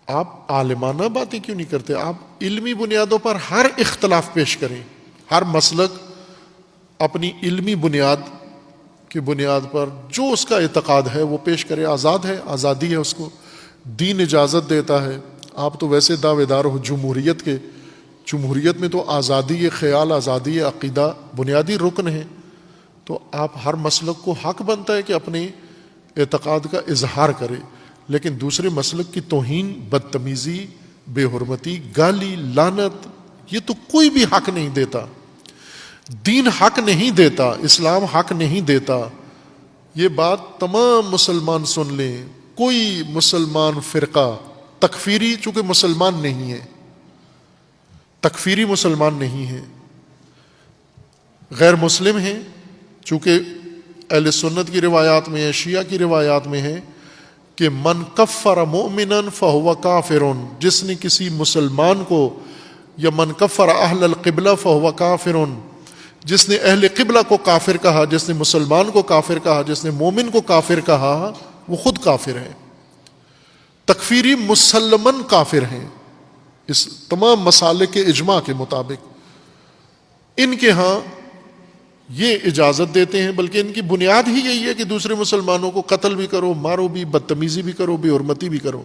آپ عالمانہ باتیں کیوں نہیں کرتے؟ آپ علمی بنیادوں پر ہر اختلاف پیش کریں، ہر مسلک اپنی علمی بنیاد کی بنیاد پر جو اس کا اعتقاد ہے وہ پیش کرے، آزاد ہے، آزادی ہے، اس کو دین اجازت دیتا ہے۔ آپ تو ویسے دعوے دار ہو جمہوریت کے، جمہوریت میں تو آزادی خیال، آزادی عقیدہ بنیادی رکن ہے، تو آپ ہر مسلک کو حق بنتا ہے کہ اپنے اعتقاد کا اظہار کرے، لیکن دوسرے مسلک کی توہین، بدتمیزی، بے حرمتی، گالی، لعنت، یہ تو کوئی بھی حق نہیں دیتا۔ دین حق نہیں دیتا، اسلام حق نہیں دیتا۔ یہ بات تمام مسلمان سن لیں۔ کوئی مسلمان فرقہ تکفیری، چونکہ مسلمان نہیں ہے، تکفیری مسلمان نہیں ہے، غیر مسلم ہیں، چونکہ اہل سنت کی روایات میں ہے، شیعہ کی روایات میں ہے کہ من کفر مؤمنا فہو کافر، جس نے کسی مسلمان کو، یا من کفر اہل القبلہ فہو کافر، جس نے اہل قبلہ کو کافر کہا، جس نے مسلمان کو کافر کہا، جس نے مومن کو کافر کہا، وہ خود کافر ہے۔ تکفیری مسلمن کافر ہیں اس تمام مسالک کے اجماع کے مطابق۔ ان کے ہاں یہ اجازت دیتے ہیں، بلکہ ان کی بنیاد ہی یہی ہے کہ دوسرے مسلمانوں کو قتل بھی کرو، مارو بھی، بدتمیزی بھی کرو، بے حرمتی بھی کرو۔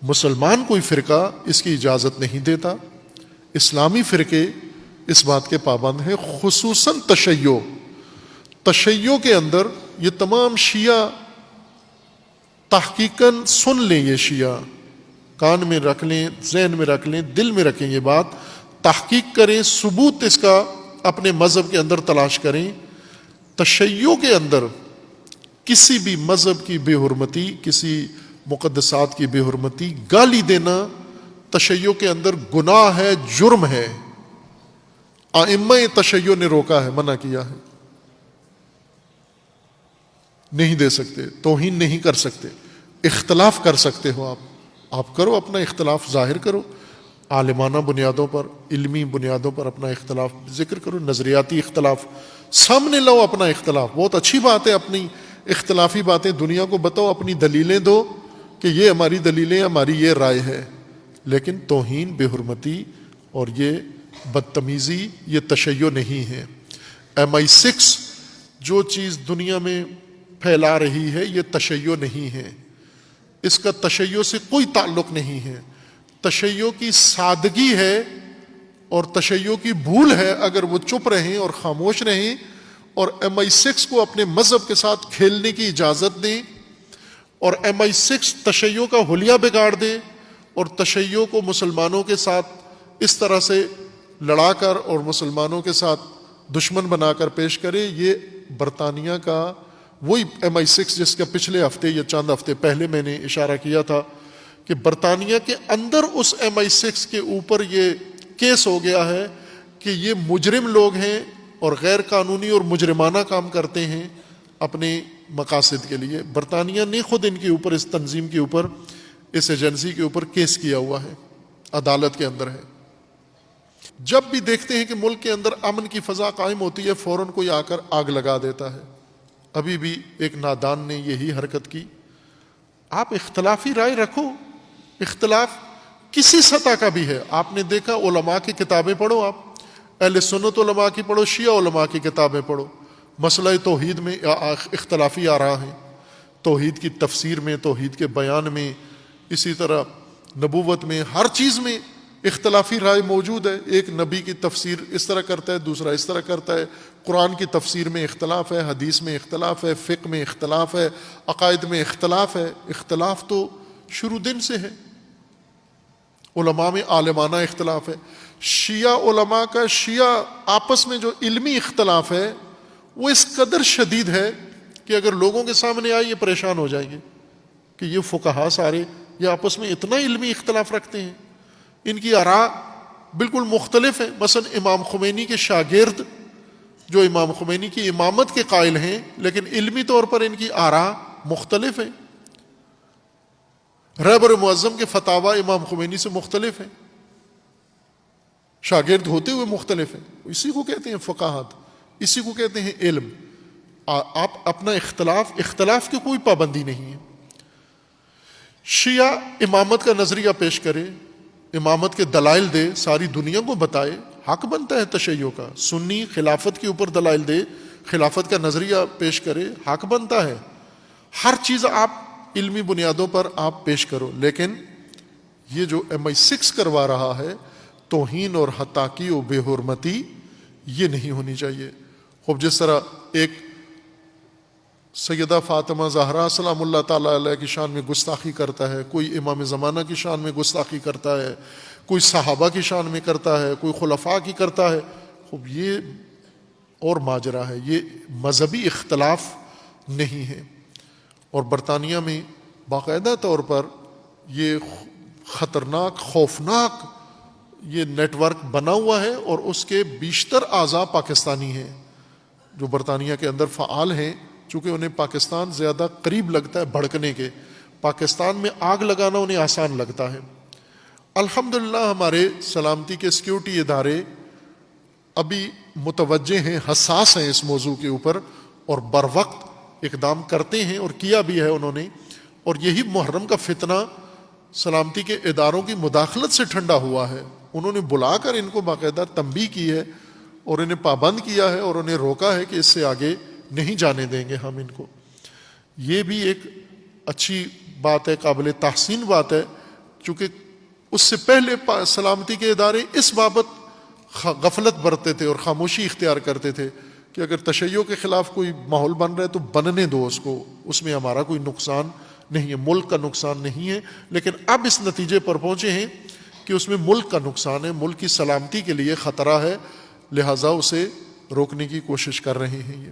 مسلمان کوئی فرقہ اس کی اجازت نہیں دیتا۔ اسلامی فرقے اس بات کے پابند ہیں، خصوصاً تشیع کے اندر یہ تمام شیعہ تحقیقاً سن لیں، یہ شیعہ کان میں رکھ لیں، ذہن میں رکھ لیں، دل میں رکھیں، یہ بات تحقیق کریں، ثبوت اس کا اپنے مذہب کے اندر تلاش کریں۔ تشیع کے اندر کسی بھی مذہب کی بے حرمتی، کسی مقدسات کی بے حرمتی، گالی دینا تشیع کے اندر گناہ ہے، جرم ہے۔ ائمہ تشیع نے روکا ہے، منع کیا ہے، نہیں دے سکتے، توہین نہیں کر سکتے۔ اختلاف کر سکتے ہو آپ کرو، اپنا اختلاف ظاہر کرو، عالمانہ بنیادوں پر، علمی بنیادوں پر اپنا اختلاف ذکر کرو، نظریاتی اختلاف سامنے لاؤ، اپنا اختلاف بہت اچھی بات ہے، اپنی اختلافی باتیں دنیا کو بتاؤ، اپنی دلیلیں دو کہ یہ ہماری دلیلیں، ہماری یہ رائے ہے، لیکن توہین، بے حرمتی اور یہ بدتمیزی یہ تشیع نہیں ہے۔ MI6 جو چیز دنیا میں پھیلا رہی ہے یہ تشیع نہیں ہے، اس کا تشیع سے کوئی تعلق نہیں ہے۔ تشیع کی سادگی ہے اور تشیع کی بھول ہے اگر وہ چپ رہیں اور خاموش رہیں اور MI6 کو اپنے مذہب کے ساتھ کھیلنے کی اجازت دیں، اور MI6 تشیع کا حلیہ بگاڑ دے اور تشیع کو مسلمانوں کے ساتھ اس طرح سے لڑا کر اور مسلمانوں کے ساتھ دشمن بنا کر پیش کرے۔ یہ برطانیہ کا وہی MI6 جس کا پچھلے ہفتے یا چند ہفتے پہلے میں نے اشارہ کیا تھا کہ برطانیہ کے اندر اس MI6 کے اوپر یہ کیس ہو گیا ہے کہ یہ مجرم لوگ ہیں اور غیر قانونی اور مجرمانہ کام کرتے ہیں اپنے مقاصد کے لیے۔ برطانیہ نے خود ان کے اوپر، اس تنظیم کے اوپر، اس ایجنسی کے اوپر کیس کیا ہوا ہے، عدالت کے اندر ہے۔ جب بھی دیکھتے ہیں کہ ملک کے اندر امن کی فضا قائم ہوتی ہے، فوراً کوئی آ کر آگ لگا دیتا ہے۔ ابھی بھی ایک نادان نے یہی حرکت کی۔ آپ اختلافی رائے رکھو، اختلاف کسی سطح کا بھی ہے۔ آپ نے دیکھا علماء کی کتابیں پڑھو، آپ اہل سنت علماء کی پڑھو، شیعہ علماء کی کتابیں پڑھو، مسئلہ توحید میں اختلافی آراء ہیں، توحید کی تفسیر میں، توحید کے بیان میں، اسی طرح نبوت میں، ہر چیز میں اختلافی رائے موجود ہے۔ ایک نبی کی تفسیر اس طرح کرتا ہے، دوسرا اس طرح کرتا ہے، قرآن کی تفسیر میں اختلاف ہے، حدیث میں اختلاف ہے، فقہ میں اختلاف ہے، عقائد میں اختلاف ہے۔ اختلاف تو شروع دن سے ہے۔ علماء میں عالمانہ اختلاف ہے۔ شیعہ علماء کا، شیعہ آپس میں جو علمی اختلاف ہے وہ اس قدر شدید ہے کہ اگر لوگوں کے سامنے آئے یہ پریشان ہو جائیں گے کہ یہ فقہاء سارے یہ آپس میں اتنا علمی اختلاف رکھتے ہیں، ان کی آراء بالکل مختلف ہیں۔ مثلا امام خمینی کے شاگرد جو امام خمینی کی امامت کے قائل ہیں، لیکن علمی طور پر ان کی آراء مختلف ہیں۔ رہبر معظم کے فتاوی امام خمینی سے مختلف ہیں، شاگرد ہوتے ہوئے مختلف ہیں۔ اسی کو کہتے ہیں فقاہت، اسی کو کہتے ہیں علم۔ آپ اپنا اختلاف کی کوئی پابندی نہیں ہے۔ شیعہ امامت کا نظریہ پیش کرے، امامت کے دلائل دے، ساری دنیا کو بتائے، حق بنتا ہے تشیع کا۔ سنی خلافت کے اوپر دلائل دے، خلافت کا نظریہ پیش کرے، حق بنتا ہے۔ ہر چیز آپ علمی بنیادوں پر آپ پیش کرو، لیکن یہ جو MI6 کروا رہا ہے، توہین اور ہتاکی و بے حرمتی، یہ نہیں ہونی چاہیے۔ خوب جس طرح ایک سیدہ فاطمہ زہرا سلام اللہ تعالیٰ علیہ کی شان میں گستاخی کرتا ہے، کوئی امام زمانہ کی شان میں گستاخی کرتا ہے، کوئی صحابہ کی شان میں کرتا ہے، کوئی خلفاء کی کرتا ہے، خوب یہ اور ماجرا ہے، یہ مذہبی اختلاف نہیں ہے۔ اور برطانیہ میں باقاعدہ طور پر یہ خطرناک، خوفناک یہ نیٹ ورک بنا ہوا ہے، اور اس کے بیشتر اعضاء پاکستانی ہیں جو برطانیہ کے اندر فعال ہیں، چونکہ انہیں پاکستان زیادہ قریب لگتا ہے بھڑکنے کے، پاکستان میں آگ لگانا انہیں آسان لگتا ہے۔ الحمدللہ ہمارے سلامتی کے سیکیورٹی ادارے ابھی متوجہ ہیں، حساس ہیں اس موضوع کے اوپر، اور بر وقت اقدام کرتے ہیں، اور کیا بھی ہے انہوں نے۔ اور یہی محرم کا فتنہ سلامتی کے اداروں کی مداخلت سے ٹھنڈا ہوا ہے۔ انہوں نے بلا کر ان کو باقاعدہ تنبیہ کی ہے، اور انہیں پابند کیا ہے، اور انہیں روکا ہے کہ اس سے آگے نہیں جانے دیں گے ہم ان کو۔ یہ بھی ایک اچھی بات ہے، قابل تحسین بات ہے، چونکہ اس سے پہلے سلامتی کے ادارے اس بابت غفلت برتتے تھے اور خاموشی اختیار کرتے تھے کہ اگر تشیع کے خلاف کوئی ماحول بن رہا ہے تو بننے دو اس کو، اس میں ہمارا کوئی نقصان نہیں ہے، ملک کا نقصان نہیں ہے۔ لیکن اب اس نتیجے پر پہنچے ہیں کہ اس میں ملک کا نقصان ہے، ملک کی سلامتی کے لیے خطرہ ہے، لہٰذا اسے روکنے کی کوشش کر رہے ہیں یہ۔